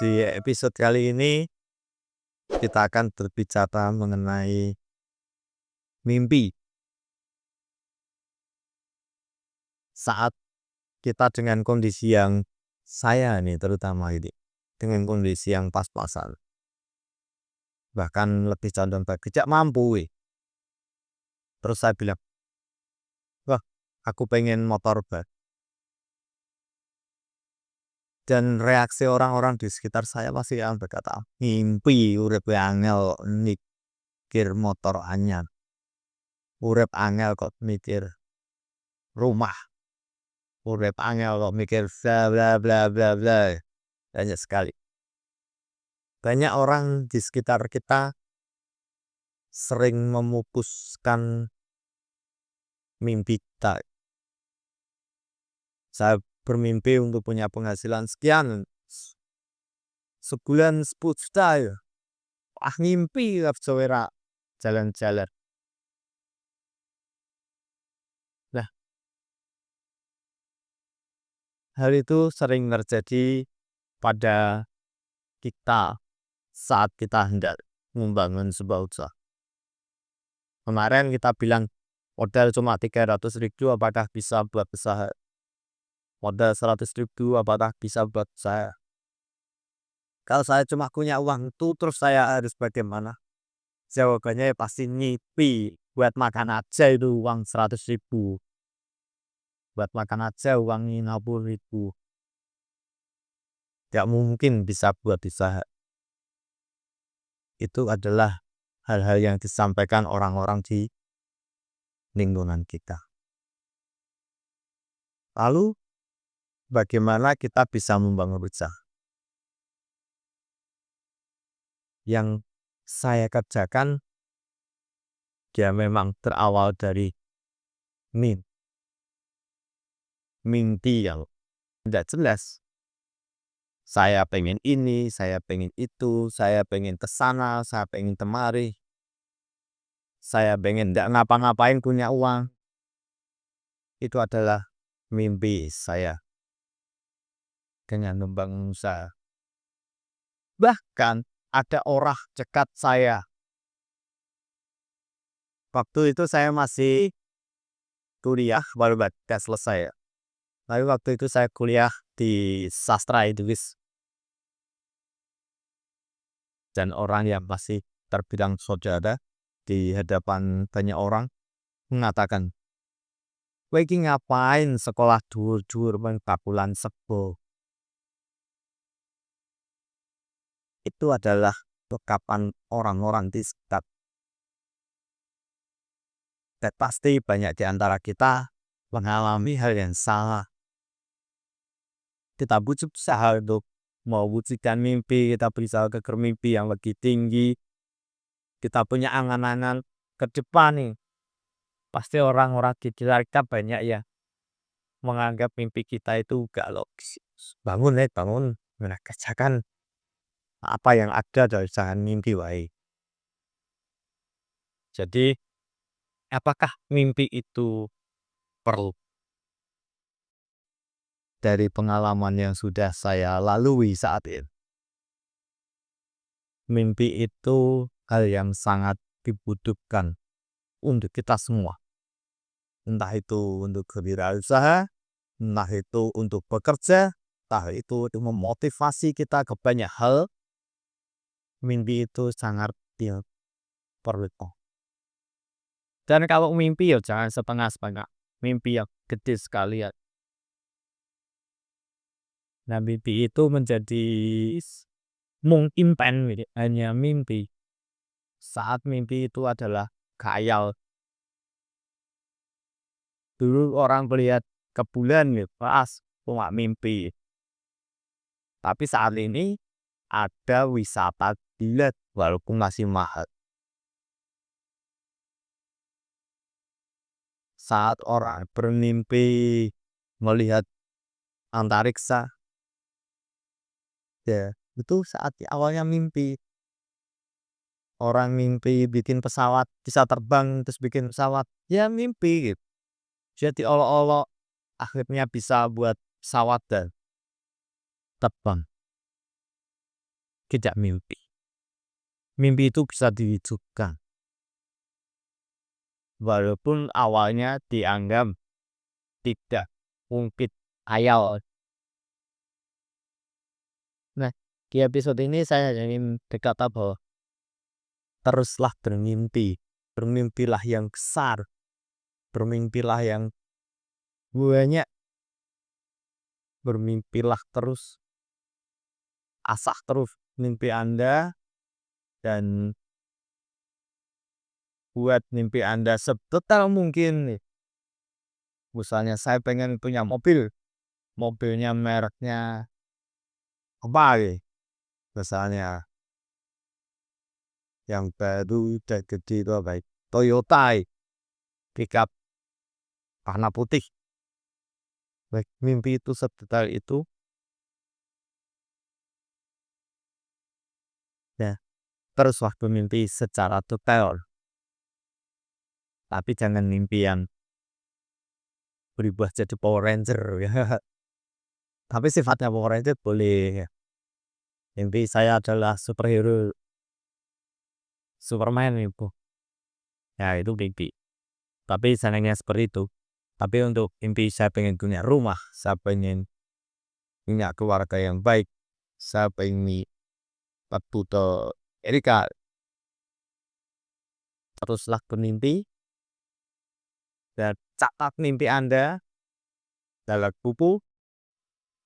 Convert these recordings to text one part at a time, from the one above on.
Di episode kali ini kita akan berbicara mengenai mimpi. Saat kita dengan kondisi yang saya nih terutama ini dengan kondisi yang pas-pasan, bahkan lebih condong ke tidak mampu weh. Terus saya bilang, wah aku pengen motor baru. Dan reaksi orang-orang di sekitar saya pasti akan berkata, mimpi urip angel mikir motor anyar. Urip angel kok mikir rumah. Urip angel kok mikir bla bla bla bla bla. Banyak sekali. Banyak orang di sekitar kita sering memupuskan mimpi kita. Saya bermimpi untuk punya penghasilan sekian. Sebulan 10 juta ya. Ah mimpi lah jalan-jalan. Nah, hal itu sering terjadi pada kita saat kita hendak membangun sebuah usaha. Kemarin kita bilang modal cuma 300.000 apakah bisa buat usaha? Modal 100.000 apakah bisa buat usaha? Kalau saya cuma punya uang itu terus saya harus bagaimana? Jawabannya ya pasti nyipi. Buat makan aja itu uang 100.000. Buat makan aja uang 50.000. Gak mungkin bisa buat usaha. Itu adalah hal-hal yang disampaikan orang-orang di lingkungan kita. Lalu bagaimana kita bisa membangun usaha? Yang saya kerjakan dia memang berawal dari mimpi yang tidak jelas. Saya pengen ini, saya pengen itu, saya pengen kesana, saya pengen kemari. Saya pengen tidak ngapa-ngapain punya uang. Itu adalah mimpi saya dengan membangun usaha. Bahkan ada orang dekat saya. Waktu itu saya masih kuliah, baru selesai ya. Tapi waktu itu saya kuliah di sastra Inggris. Dan orang yang masih terbilang saudara di hadapan banyak orang mengatakan, kowe iki ngapain sekolah dhuwur-dhuwur mung bakulan sebo? Itu adalah ungkapan orang-orang di sekitar. Dan pasti banyak di antara kita mengalami hal yang salah. Kita butuh usaha untuk mewujudkan mimpi, kita berusaha ke mimpi yang lebih tinggi. Kita punya angan-angan ke depan nih. Pasti orang-orang di sekitar kita banyak ya menganggap mimpi kita itu gak logis. Bangun, kerjakan apa yang ada dari jangan mimpi wae. Jadi, apakah mimpi itu perlu? Dari pengalaman yang sudah saya lalui saat ini, mimpi itu hal yang sangat dibutuhkan untuk kita semua. Entah itu untuk berwirausaha, entah itu untuk bekerja, entah itu untuk memotivasi kita ke banyak hal. Mimpi itu sangat perlu. Dan kalau mimpi ya jangan setengah-setengah. Mimpi yang gede sekali ya. Nah mimpi itu menjadi mungkin hanya mimpi. Saat mimpi itu adalah khayal. Dulu orang melihat ke bulan ya, pas cuma mimpi. Tapi saat ini ada wisata bulan walaupun masih mahal. Saat orang bermimpi melihat antariksa, ya itu saat awalnya mimpi. Orang mimpi bikin pesawat bisa terbang terus bikin pesawat, ya mimpi gitu. Jadi olok-olok akhirnya bisa buat pesawat dan terbang. tidak mimpi. Mimpi itu bisa diwujudkan. Walaupun awalnya dianggap tidak mungkin, khayal. Nah, di episode ini saya ingin berkata bahwa teruslah bermimpi. Bermimpilah yang besar. Bermimpilah yang banyak. Bermimpilah terus. Asah terus mimpi Anda dan buat mimpi Anda sedetail mungkin. Misalnya saya pengen punya mobil, mobilnya mereknya apa ya? Misalnya yang baru dan gede itu apa? Toyota, pickup warna putih. Baik, mimpi itu sedetail itu. Ya, terus waktu mimpi secara detail. Tapi jangan mimpi yang berubah jadi Power Ranger ya. Tapi sifatnya Power Ranger boleh. Mimpi saya adalah superhero Superman itu. Ya itu mimpi. Tapi sayangnya seperti itu. Tapi untuk mimpi saya pengen punya rumah, saya pengen punya keluarga yang baik, saya pengen betul Erika. Teruslah bermimpi dan catat mimpi Anda dalam buku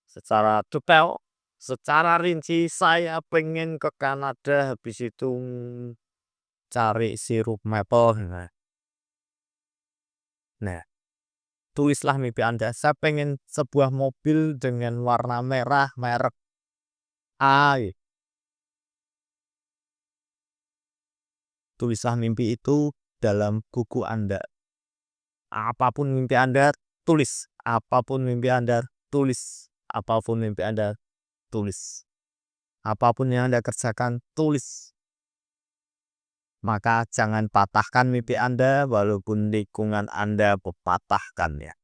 secara detail, secara rinci. Saya pengen ke Kanada, habis itu cari sirup maple. Nah, tulislah mimpi Anda. Saya pengen sebuah mobil dengan warna merah merek A. Tulislah mimpi itu dalam buku Anda. Apapun mimpi Anda, tulis. Apapun mimpi Anda, tulis. Apapun mimpi Anda, tulis. Apapun yang Anda kerjakan, tulis. Maka jangan patahkan mimpi Anda walaupun lingkungan Anda mempatahkannya.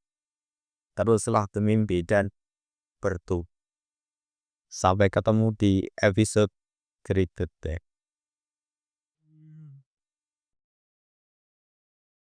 Teruslah bermimpi dan bertumbuh. Sampai ketemu di episode berikutnya.